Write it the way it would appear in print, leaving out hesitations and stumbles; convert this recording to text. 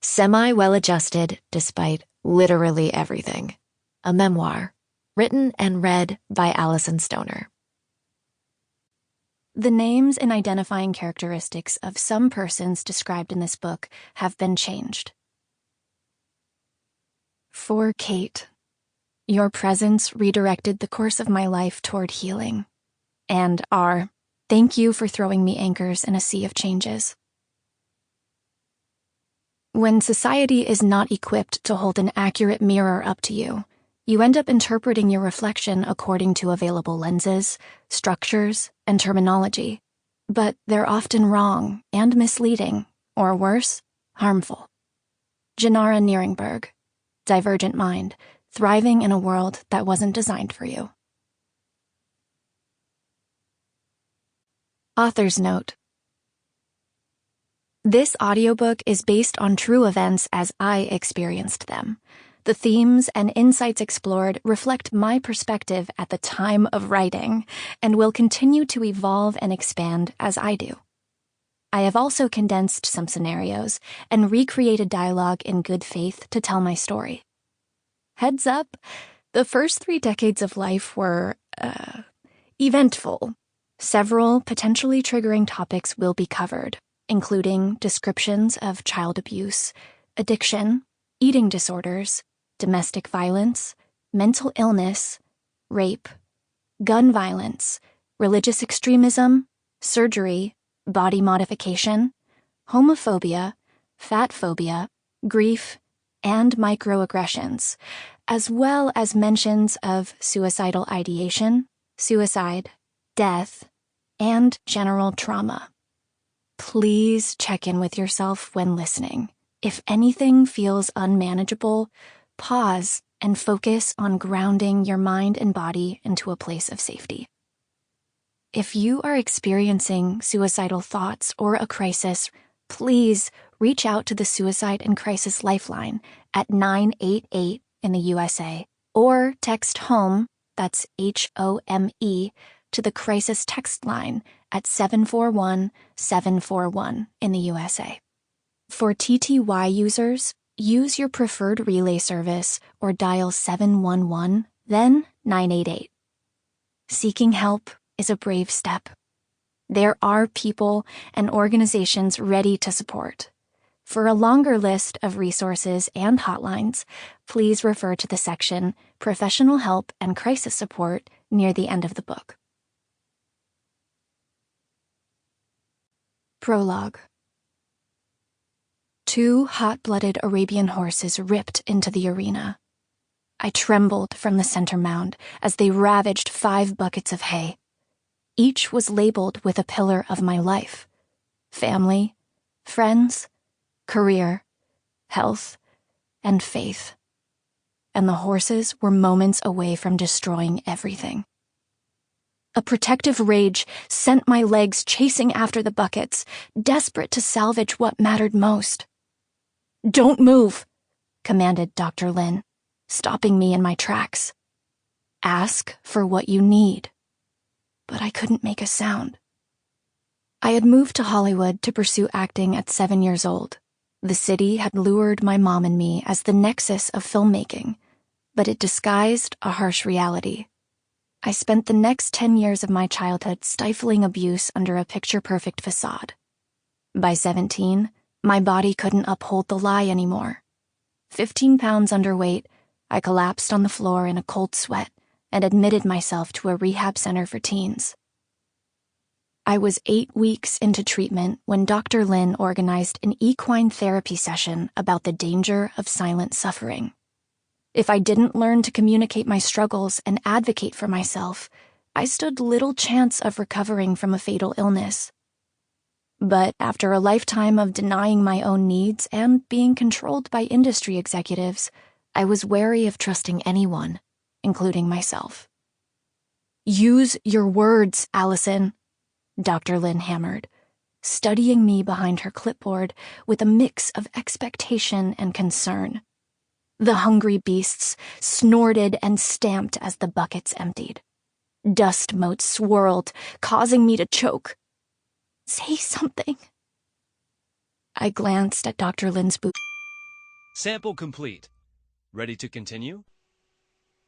Semi-well-adjusted despite literally everything. A memoir, written and read by Alyson Stoner. The names and identifying characteristics of some persons described in this book have been changed. For Kate, your presence redirected the course of my life toward healing. And R, thank you for throwing me anchors in a sea of changes. When society is not equipped to hold an accurate mirror up to you, you end up interpreting your reflection according to available lenses, structures, and terminology. But they're often wrong and misleading, or worse, harmful. Janara Nieringberg, Divergent Mind, thriving in a world that wasn't designed for you. Author's note. This audiobook is based on true events as I experienced them. The themes and insights explored reflect my perspective at the time of writing and will continue to evolve and expand as I do. I have also condensed some scenarios and recreated dialogue in good faith to tell my story. Heads up, the first 3 decades of life were, eventful. Several potentially triggering topics will be covered, including descriptions of child abuse, addiction, eating disorders, domestic violence, mental illness, rape, gun violence, religious extremism, surgery, body modification, homophobia, fat phobia, grief, and microaggressions, as well as mentions of suicidal ideation, suicide, death, and general trauma. Please check in with yourself when listening. If anything feels unmanageable, pause and focus on grounding your mind and body into a place of safety. If you are experiencing suicidal thoughts or a crisis, please reach out to the Suicide and Crisis Lifeline at 988 in the USA, or text HOME, that's HOME, to the Crisis Text Line at 741-741 in the USA. For TTY users, use your preferred relay service or dial 711, then 988. Seeking help is a brave step. There are people and organizations ready to support. For a longer list of resources and hotlines, please refer to the section Professional Help and Crisis Support near the end of the book. Prologue. 2 hot-blooded Arabian horses ripped into the arena. I trembled from the center mound as they ravaged 5 buckets of hay. Each was labeled with a pillar of my life: family, friends, career, health, and faith. And the horses were moments away from destroying everything. A protective rage sent my legs chasing after the buckets, desperate to salvage what mattered most. "Don't move," commanded Dr. Lin, stopping me in my tracks. "Ask for what you need." But I couldn't make a sound. I had moved to Hollywood to pursue acting at 7 years old. The city had lured my mom and me as the nexus of filmmaking, but it disguised a harsh reality. I spent the next 10 years of my childhood stifling abuse under a picture-perfect facade. By 17, my body couldn't uphold the lie anymore. 15 pounds underweight, I collapsed on the floor in a cold sweat and admitted myself to a rehab center for teens. I was 8 weeks into treatment when Dr. Lin organized an equine therapy session about the danger of silent suffering. If I didn't learn to communicate my struggles and advocate for myself, I stood little chance of recovering from a fatal illness. But after a lifetime of denying my own needs and being controlled by industry executives, I was wary of trusting anyone, including myself. "Use your words, Alyson," Dr. Lin hammered, studying me behind her clipboard with a mix of expectation and concern. The hungry beasts snorted and stamped as the buckets emptied. Dust motes swirled, causing me to choke. "Say something." I glanced at Dr. Lin's boot. Sample complete. Ready to continue?